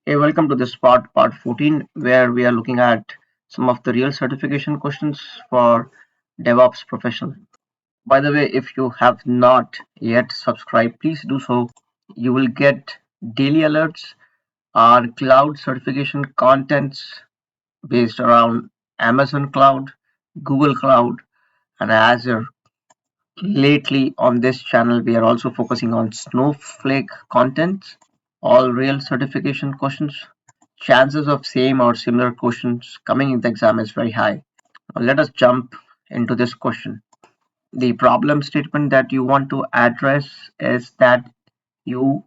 Hey, welcome to this part 14, where we are looking at some of the real certification questions for DevOps professional. By the way, if you have not yet subscribed, please do so. You will get daily alerts, our cloud certification contents based around Amazon Cloud, Google Cloud, and Azure. Lately on this channel, we are also focusing on Snowflake contents, all real certification questions. Chances of same or similar questions coming in the exam is very high. Now let us jump into this question. The problem statement that you want to address is that you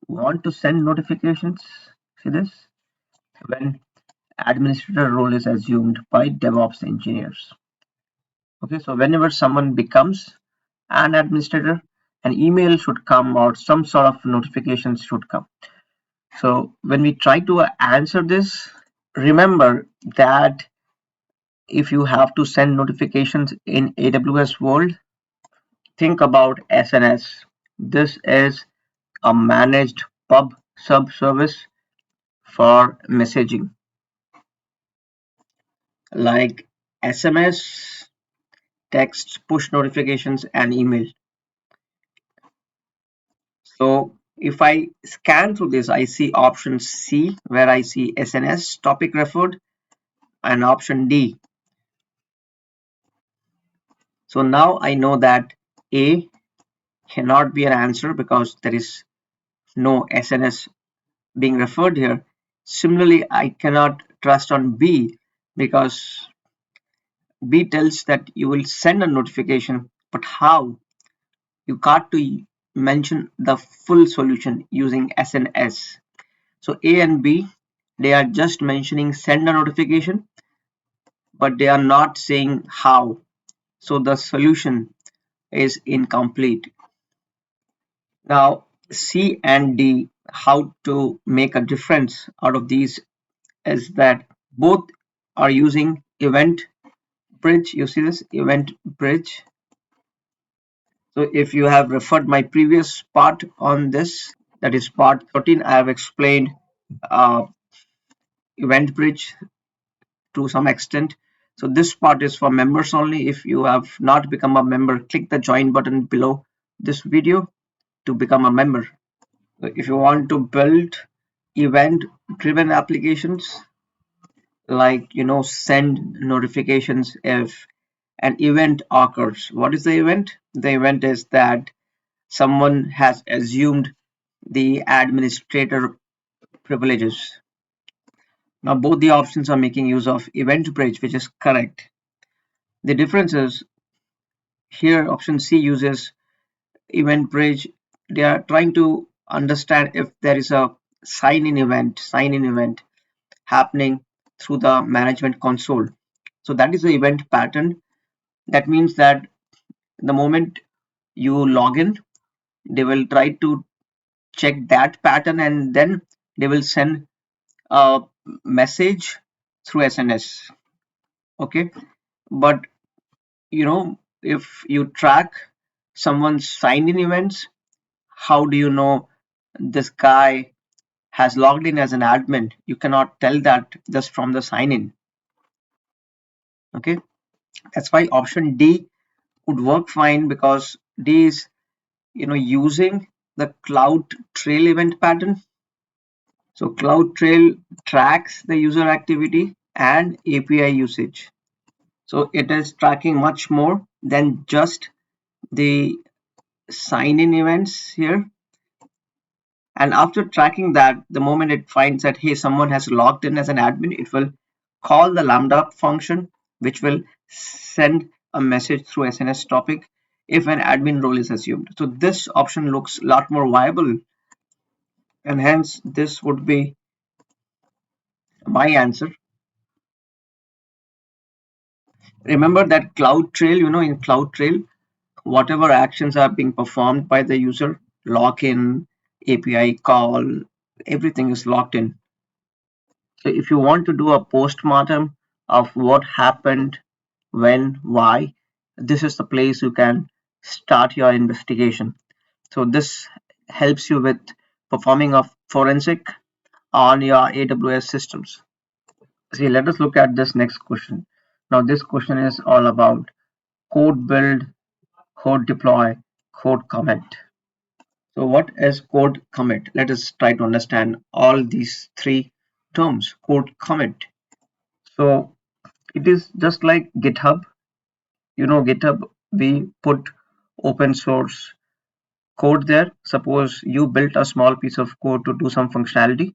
want to send notifications. See this? When administrator role is assumed by DevOps engineers. Okay, so whenever someone becomes an administrator, an email should come or some sort of notifications should come. So when we try to answer this, remember that if you have to send notifications in AWS world, think about SNS. This is a managed pub sub service for messaging like SMS, text, push notifications, and email. So if I scan through this, I see option C where I see SNS topic referred and option D. So now I know that A cannot be an answer because there is no SNS being referred here. Similarly, I cannot trust on B because B tells that you will send a notification, but how? You got to mention the full solution using SNS. So A and B, they are just mentioning send a notification, but they are not saying how. So the solution is incomplete. Now C and D, how to make a difference out of these is that both are using event bridge. You see this event bridge. So if you have referred my previous part on this, that is part 13, I have explained uh, event bridge to some extent. So this part is for members only. If you have not become a member, click the join button below this video to become a member. So if you want to build event driven applications, like send notifications if an event occurs. What is the event? The event is that someone has assumed the administrator privileges. Now both the options are making use of event bridge, which is correct. The difference is here option C uses event bridge. They are trying to understand if there is a sign in event happening through the management console. So that is the event pattern. That means that the moment you log in, they will try to check that pattern and then they will send a message through SNS. Okay, but if you track someone's sign in events, how do you know this guy has logged in as an admin? You cannot tell that just from the sign in. Okay, that's why option D would work fine, because D is using the cloud trail event pattern. So cloud trail tracks the user activity and API usage. So it is tracking much more than just the sign in events here. And after tracking that, the moment it finds that hey, someone has logged in as an admin, it will call the lambda function, which will send a message through SNS topic if an admin role is assumed. So this option looks a lot more viable, and hence this would be my answer. Remember that cloud trail, in cloud trail, whatever actions are being performed by the user, login, API call, everything is locked in. So if you want to do a postmortem of what happened, when, why, this is the place you can start your investigation. So this helps you with performing a forensic on your AWS systems. See, let us look at this next question. Now, this question is all about code build, code deploy, code commit. So what is code commit? Let us try to understand all these three terms. Code commit. So it is just like GitHub. You know, GitHub, we put open source code there. Suppose you built a small piece of code to do some functionality.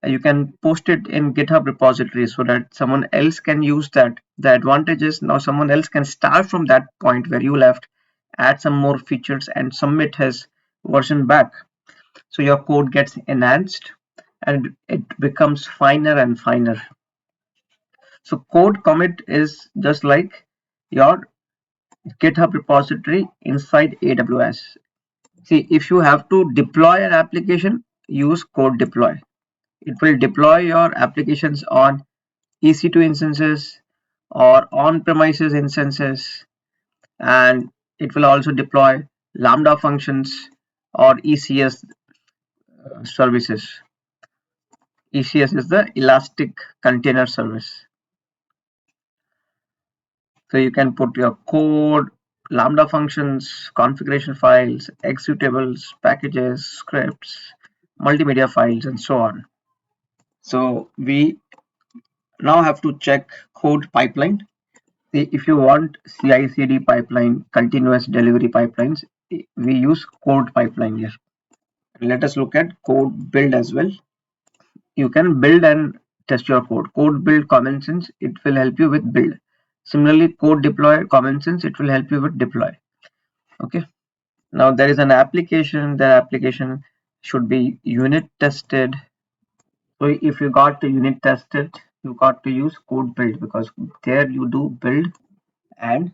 You can post it in GitHub repository so that someone else can use that. The advantage is now someone else can start from that point where you left, add some more features and submit his version back. So your code gets enhanced and it becomes finer and finer. So code commit is just like your GitHub repository inside AWS. See, if you have to deploy an application, use code deploy. It will deploy your applications on EC2 instances or on-premises instances, and it will also deploy Lambda functions or ECS services. ECS is the Elastic Container Service. So you can put your code, Lambda functions, configuration files, executables, packages, scripts, multimedia files, and so on. So we now have to check code pipeline. If you want CI/CD pipeline, continuous delivery pipelines, we use code pipeline here. Let us look at code build as well. You can build and test your code. Code build common sense, it will help you with build. Similarly, code deploy common sense, it will help you with deploy. Okay. Now there is an application. The application should be unit tested. So if you got to unit tested, you got to use code build because there you do build and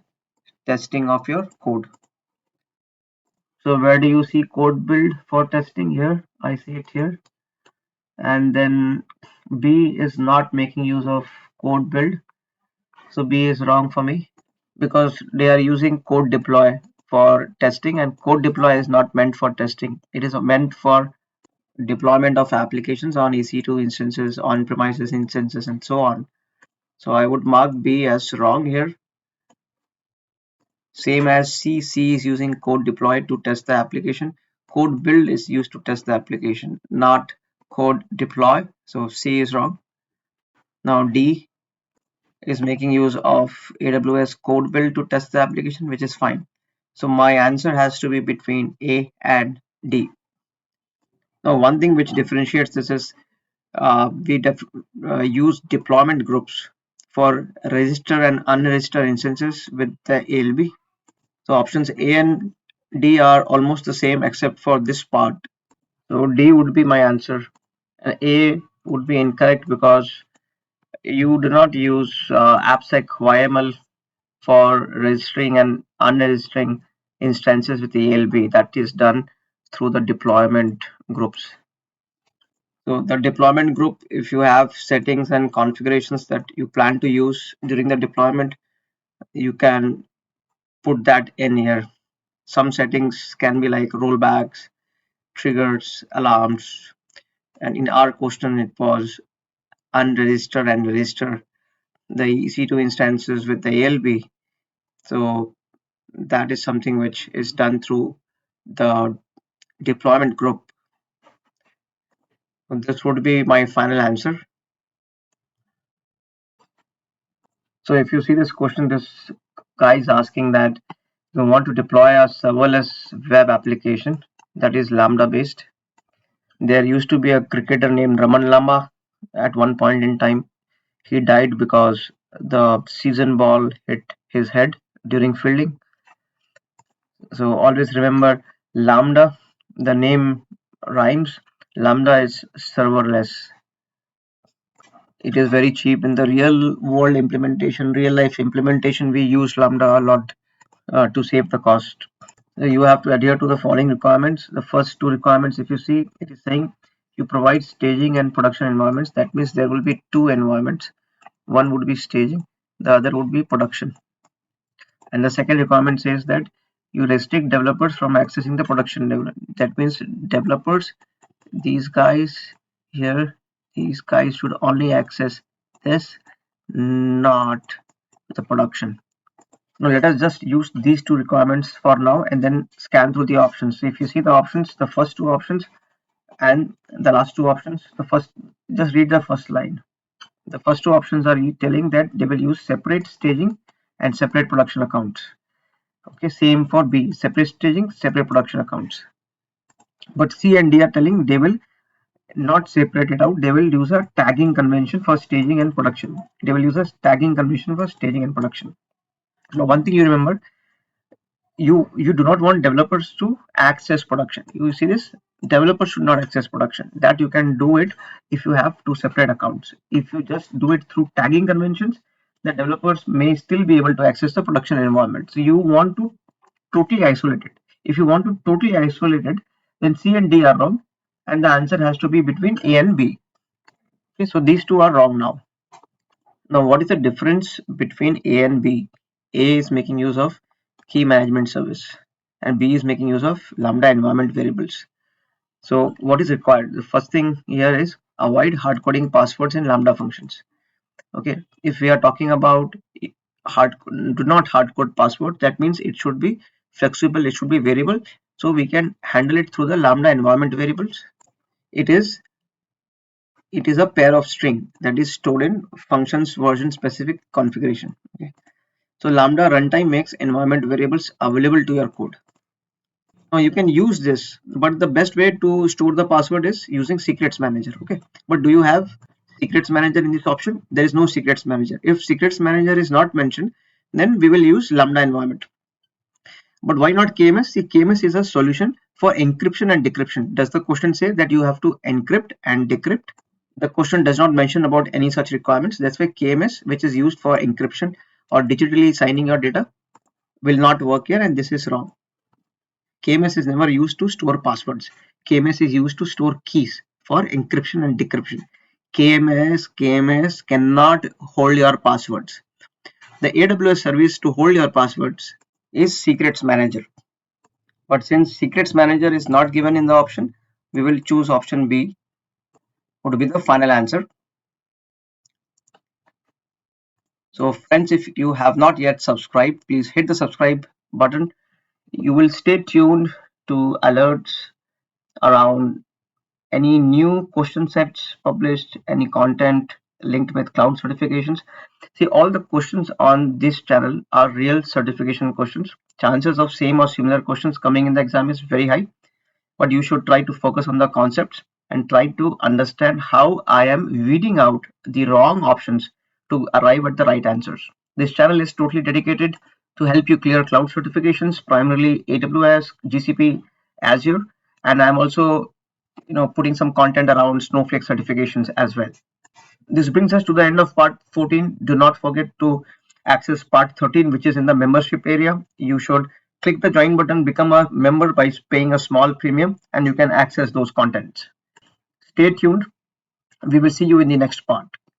testing of your code. So where do you see code build for testing? Here I see it here. And then B is not making use of code build. So B is wrong for me because they are using code deploy for testing, and code deploy is not meant for testing. It is meant for deployment of applications on EC2 instances, on premises instances, and so on. So I would mark B as wrong here. Same as C is using code deploy to test the application. Code build is used to test the application, not code deploy. So C is wrong. Now D is making use of AWS code build to test the application, which is fine. So my answer has to be between A and D. Now one thing which differentiates this is we use deployment groups for register and unregistered instances with the ALB. So options A and D are almost the same except for this part. So D would be my answer. And A would be incorrect because you do not use AppSec YML for registering and unregistering instances with ALB. That is done through the deployment groups. So the deployment group, if you have settings and configurations that you plan to use during the deployment, you can put that in here. Some settings can be like rollbacks, triggers, alarms, and in our question it was unregister and register the EC2 instances with the ALB. So that is something which is done through the deployment group. This would be my final answer. So if you see this question, this guy is asking that you want to deploy a serverless web application that is Lambda based. There used to be a cricketer named Raman Lamba at one point in time. He died because the season ball hit his head during fielding. So always remember Lambda, the name rhymes. Lambda is serverless. It is very cheap in the real world implementation, real life implementation. We use Lambda a lot to save the cost. You have to adhere to the following requirements. The first two requirements, if you see, it is saying you provide staging and production environments. That means there will be two environments. One would be staging, the other would be production. And the second requirement says that you restrict developers from accessing the production level. That means developers, these guys here these guys should only access this, not the production. Now let us just use these two requirements for now and then scan through the options. So if you see the options, the first two options and the last two options, just read the first line. The first two options are telling that they will use separate staging and separate production accounts. Okay, same for B, separate staging, separate production accounts. But C and D are telling they will not separate it out. They will use a tagging convention for staging and production. They will use a tagging convention for staging and production. Now, one thing you remember, you do not want developers to access production. You see this, developers should not access production. That you can do it if you have two separate accounts. If you just do it through tagging conventions, the developers may still be able to access the production environment. So you want to totally isolate it. If you want to totally isolate it, then C and D are wrong and the answer has to be between A and B. Okay, so these two are wrong now. Now, what is the difference between A and B? A is making use of key management service and B is making use of Lambda environment variables. So what is required? The first thing here is avoid hard coding passwords in Lambda functions. Okay, if we are talking about do not hard code password, that means it should be flexible, it should be variable. So we can handle it through the Lambda environment variables. It is a pair of string that is stored in functions version specific configuration. Okay. So Lambda runtime makes environment variables available to your code. Now you can use this, but the best way to store the password is using secrets manager. Okay, but do you have secrets manager in this option? There is no secrets manager. If secrets manager is not mentioned, then we will use Lambda environment. But why not KMS? See, KMS is a solution for encryption and decryption. Does the question say that you have to encrypt and decrypt? The question does not mention about any such requirements. That's why KMS, which is used for encryption or digitally signing your data, will not work here, and this is wrong. KMS is never used to store passwords. KMS is used to store keys for encryption and decryption. KMS cannot hold your passwords. The AWS service to hold your passwords is Secrets Manager. But since Secrets Manager is not given in the option, we will choose option B, would be the final answer. So friends, if you have not yet subscribed, please hit the subscribe button. You will stay tuned to alerts around any new question sets published, any content linked with cloud certifications. See, all the questions on this channel are real certification questions. Chances of same or similar questions coming in the exam is very high, but you should try to focus on the concepts and try to understand how I am weeding out the wrong options to arrive at the right answers. This channel is totally dedicated to help you clear cloud certifications, primarily AWS, GCP, Azure, and I'm also putting some content around Snowflake certifications as well. This brings us to the end of part 14. Do not forget to access part 13, which is in the membership area. You should click the join button, become a member by paying a small premium, and you can access those contents. Stay tuned. We will see you in the next part.